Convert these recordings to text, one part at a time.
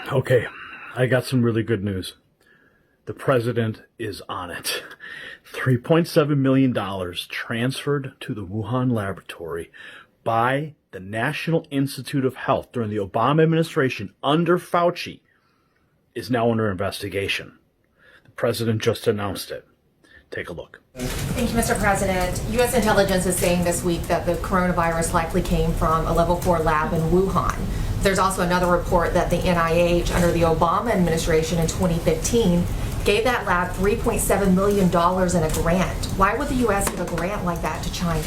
Okay, I got some really good news. The president is on it. $3.7 million transferred to the Wuhan laboratory by the National Institute of Health during the Obama administration under Fauci is now under investigation. The president just announced it. Take a look. Thank you, Mr. President. U.S. intelligence is saying this week that the coronavirus likely came from a level 4 lab in Wuhan. There's also another report that the NIH, under the Obama administration in 2015, gave that lab $3.7 million in a grant. Why would the U.S. give a grant like that to China?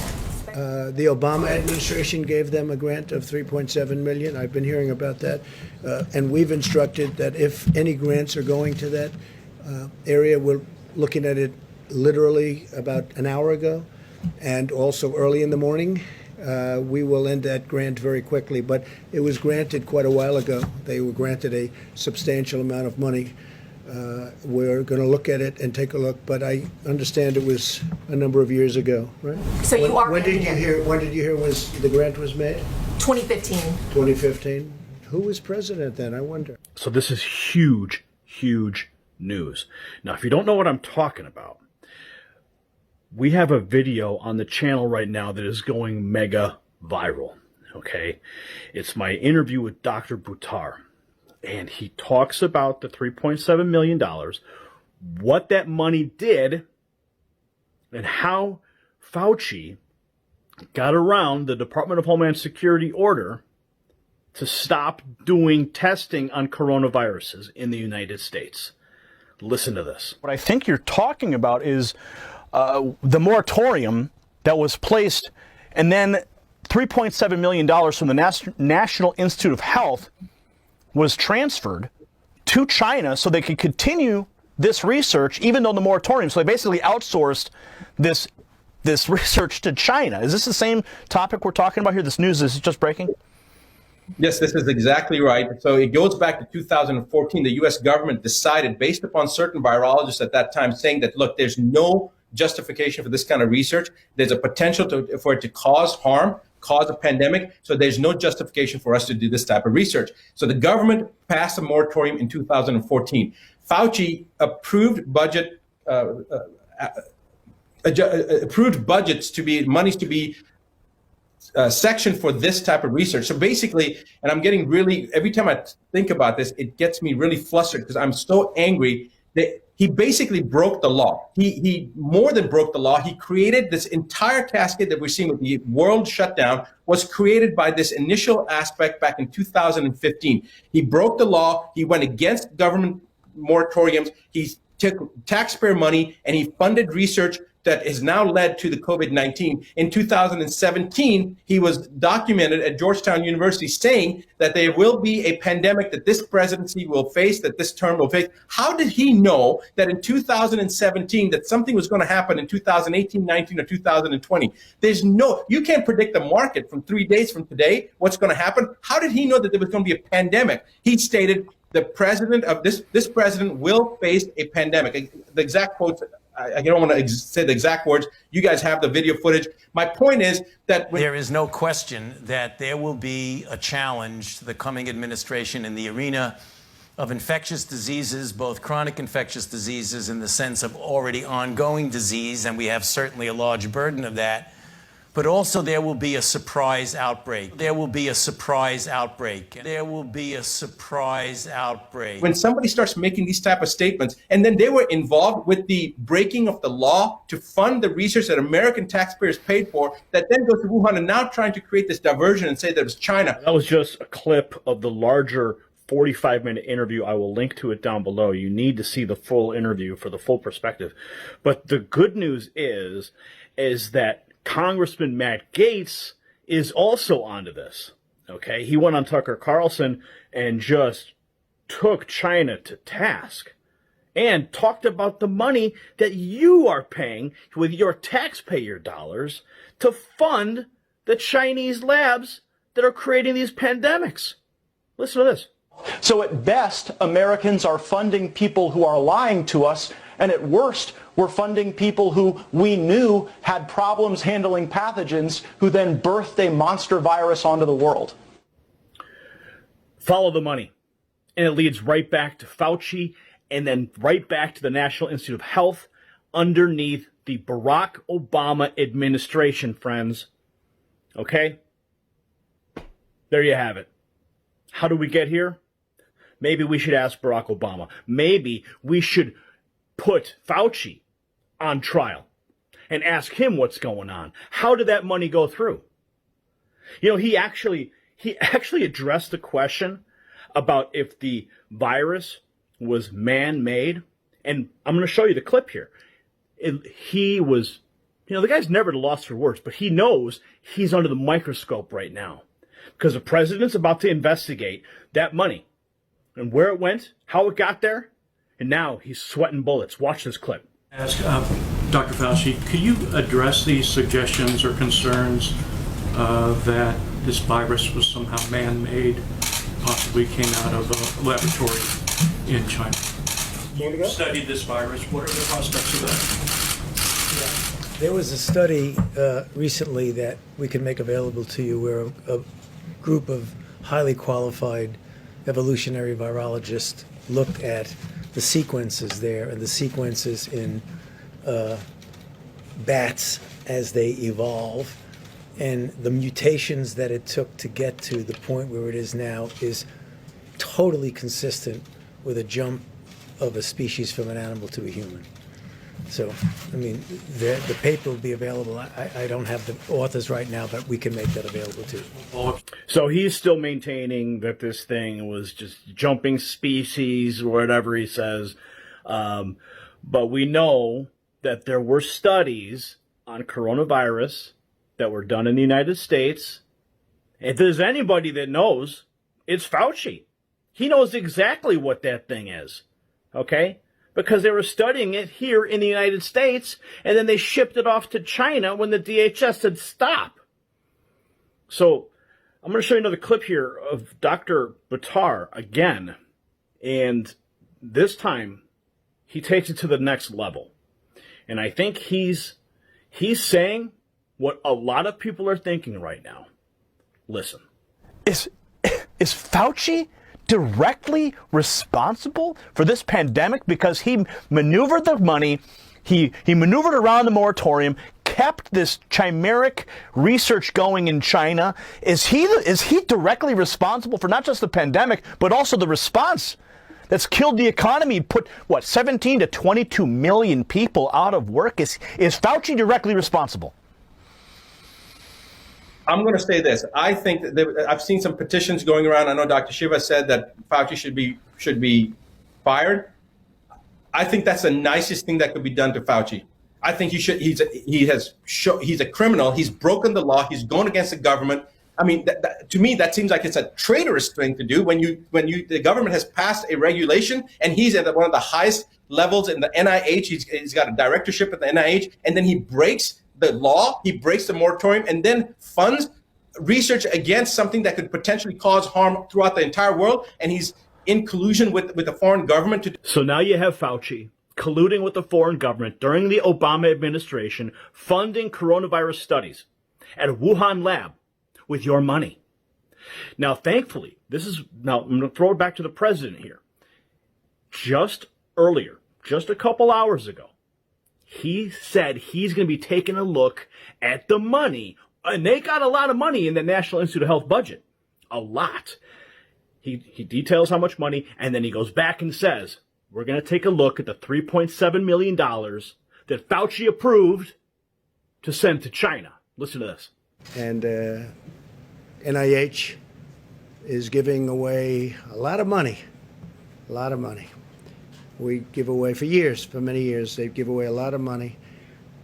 The Obama administration gave them a grant of $3.7 million. I've been hearing about that. And we've instructed that if any grants are going to that area, we're looking at it literally about an hour ago, and also early in the morning. We will end that grant very quickly, but it was granted quite a while ago. They were granted a substantial amount of money. We're going to look at it and take a look, but I understand it was a number of years ago, right? So you are. When did you hear was the grant was made? 2015. 2015. Who was president then? I wonder. So this is huge, huge news. Now, if you don't know what I'm talking about, we have a video on the channel right now that is going mega viral, okay? It's my interview with Dr. Buttar, and he talks about the $3.7 million, what that money did, and how Fauci got around the Department of Homeland Security order to stop doing testing on coronaviruses in the United States. Listen to this. What I think you're talking about is the moratorium that was placed, and then $3.7 million from the National Institute of Health was transferred to China so they could continue this research, even though the moratorium. So they basically outsourced this research to China. Is this the same topic we're talking about here? This news is just breaking? Yes, this is exactly right. So it goes back to 2014. The U.S. government decided, based upon certain virologists at that time, saying that, look, there's no justification for this kind of research. There's a potential for it to cause harm, cause a pandemic. So there's no justification for us to do this type of research. So the government passed a moratorium in 2014. Fauci approved approved budgets to be monies to be section for this type of research. So basically, and I'm getting really, every time I think about this, it gets me really flustered because I'm so angry that he basically broke the law. He more than broke the law. He created this entire cascade that we're seeing with the world shutdown was created by this initial aspect back in 2015. He broke the law. He went against government moratoriums. He took taxpayer money and he funded research that has now led to the COVID-19. In 2017, he was documented at Georgetown University saying that there will be a pandemic that this presidency will face, that this term will face. How did he know that in 2017 that something was going to happen in 2018, 19, or 2020? You can't predict the market from 3 days from today, what's going to happen. How did he know that there was going to be a pandemic? He stated the president of this president will face a pandemic. The exact quotes, I don't want to say the exact words. You guys have the video footage. My point is that there is no question that there will be a challenge to the coming administration in the arena of infectious diseases, both chronic infectious diseases in the sense of already ongoing disease, and we have certainly a large burden of that. But also there will be a surprise outbreak. There will be a surprise outbreak. There will be a surprise outbreak. When somebody starts making these type of statements, and then they were involved with the breaking of the law to fund the research that American taxpayers paid for, that then goes to Wuhan and now trying to create this diversion and say that it was China. That was just a clip of the larger 45-minute interview. I will link to it down below. You need to see the full interview for the full perspective. But the good news is that Congressman Matt Gaetz is also onto this, okay? He went on Tucker Carlson and just took China to task and talked about the money that you are paying with your taxpayer dollars to fund the Chinese labs that are creating these pandemics. Listen to this. So at best, Americans are funding people who are lying to us, and at worst, we're funding people who we knew had problems handling pathogens, who then birthed a monster virus onto the world. Follow the money. And it leads right back to Fauci and then right back to the National Institute of Health underneath the Barack Obama administration, friends. Okay? There you have it. How do we get here? Maybe we should ask Barack Obama. Maybe we should put Fauci on trial and ask him what's going on. How did that money go through? You know, he actually addressed the question about if the virus was man-made. And I'm going to show you the clip here. He was, you know, the guy's never at a loss for words, but he knows he's under the microscope right now because the president's about to investigate that money and where it went, how it got there, and now he's sweating bullets. Watch this clip. Ask Dr. Fauci, could you address these suggestions or concerns that this virus was somehow man-made, possibly came out of a laboratory in China? You studied this virus. What are the prospects of that? There was a study recently that we can make available to you where a group of highly qualified evolutionary virologists looked at the sequences there and the sequences in bats as they evolve, and the mutations that it took to get to the point where it is now is totally consistent with a jump of a species from an animal to a human. So, I mean, the paper will be available. I don't have the authors right now, but we can make that available to you. So he's still maintaining that this thing was just jumping species or whatever he says. But we know that there were studies on coronavirus that were done in the United States. If there's anybody that knows, it's Fauci. He knows exactly what that thing is. Okay? Because they were studying it here in the United States, and then they shipped it off to China when the DHS said stop. So I'm going to show you another clip here of Dr. Buttar again, and this time he takes it to the next level. And I think he's saying what a lot of people are thinking right now. Listen. Is Fauci directly responsible for this pandemic because he maneuvered the money, he maneuvered around the moratorium, kept this chimeric research going in China? Is he directly responsible for not just the pandemic, but also the response that's killed the economy, put, 17 to 22 million people out of work? Is Fauci directly responsible? I'm going to say this. I think that I've seen some petitions going around. I know Dr. Shiva said that Fauci should be fired. I think that's the nicest thing that could be done to Fauci. I think he's a criminal. He's broken the law. He's going against the government. I mean, to me, that seems like it's a traitorous thing to do when the government has passed a regulation and he's at one of the highest levels in the NIH. He's got a directorship at the NIH, and then he breaks the law, he breaks the moratorium, and then funds research against something that could potentially cause harm throughout the entire world. And he's in collusion with the foreign government to. So now you have Fauci colluding with the foreign government during the Obama administration, funding coronavirus studies at a Wuhan lab with your money. Now, thankfully, I'm going to throw it back to the president here. Just earlier, just a couple hours ago, he said he's going to be taking a look at the money. And they got a lot of money in the National Institute of Health budget. A lot. He details how much money, and then he goes back and says, we're going to take a look at the $3.7 million that Fauci approved to send to China. Listen to this. And NIH is giving away a lot of money. A lot of money. We give away for many years, they give away a lot of money.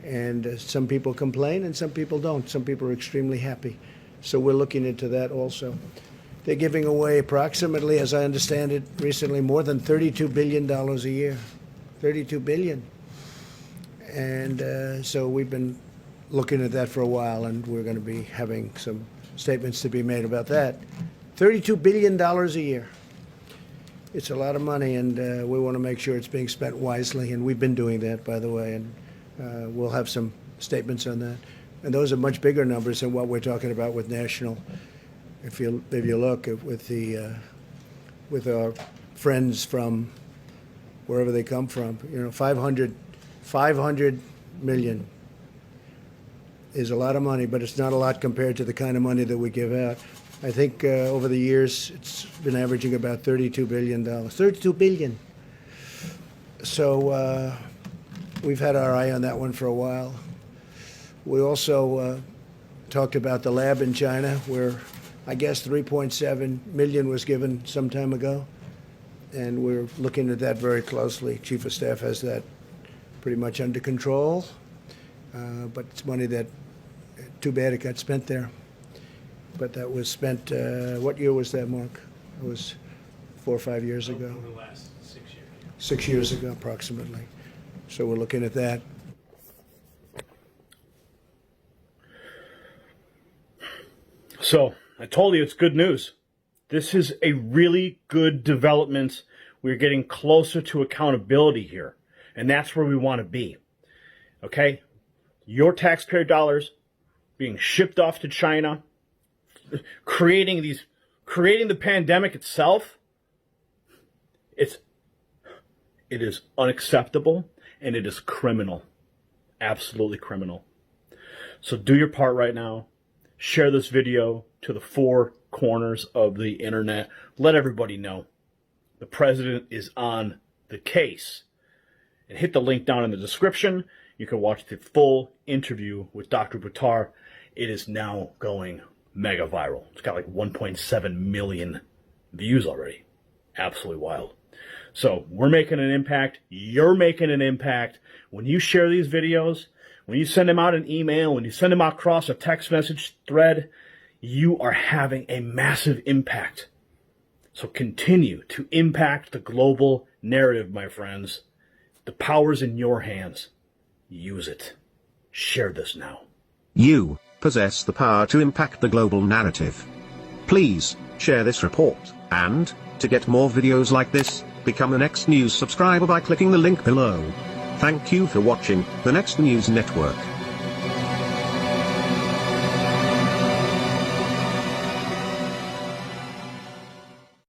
And some people complain and some people don't. Some people are extremely happy. So we're looking into that also. They're giving away approximately, as I understand it, recently more than $32 billion a year. $32 billion. And so we've been looking at that for a while, and we're going to be having some statements to be made about that. $32 billion a year. It's a lot of money, and we want to make sure it's being spent wisely, and we've been doing that, by the way, and we'll have some statements on that. And those are much bigger numbers than what we're talking about with national. If you look with the with our friends from wherever they come from. 500 million is a lot of money, but it's not a lot compared to the kind of money that we give out. I think over the years, it's been averaging about $32 billion. $32 billion. So we've had our eye on that one for a while. We also talked about the lab in China, where I guess 3.7 million was given some time ago. And we're looking at that very closely. Chief of Staff has that pretty much under control. But it's money that, too bad it got spent there. But that was spent, what year was that, Mark? It was 4 or 5 years ago. Over the last 6 years. 6 years ago, approximately. So we're looking at that. So I told you it's good news. This is a really good development. We're getting closer to accountability here. And that's where we want to be. Okay? Your taxpayer dollars being shipped off to China, creating the pandemic itself. It is unacceptable, and it is criminal. Absolutely criminal. So do your part right now. Share this video to the 4 corners of the internet. Let everybody know the president is on the case. And hit the link down in the description. You can watch the full interview with Dr. Buttar. It is now going mega viral. It's got like 1.7 million views already. Absolutely wild. So we're making an impact. You're making an impact. When you share these videos, when you send them out an email, when you send them out across a text message thread, you are having a massive impact. So continue to impact the global narrative, my friends. The power's in your hands. Use it. Share this now. You possess the power to impact the global narrative. Please share this report, and to get more videos like this, become the Next News subscriber by clicking the link below. Thank you for watching the Next News Network.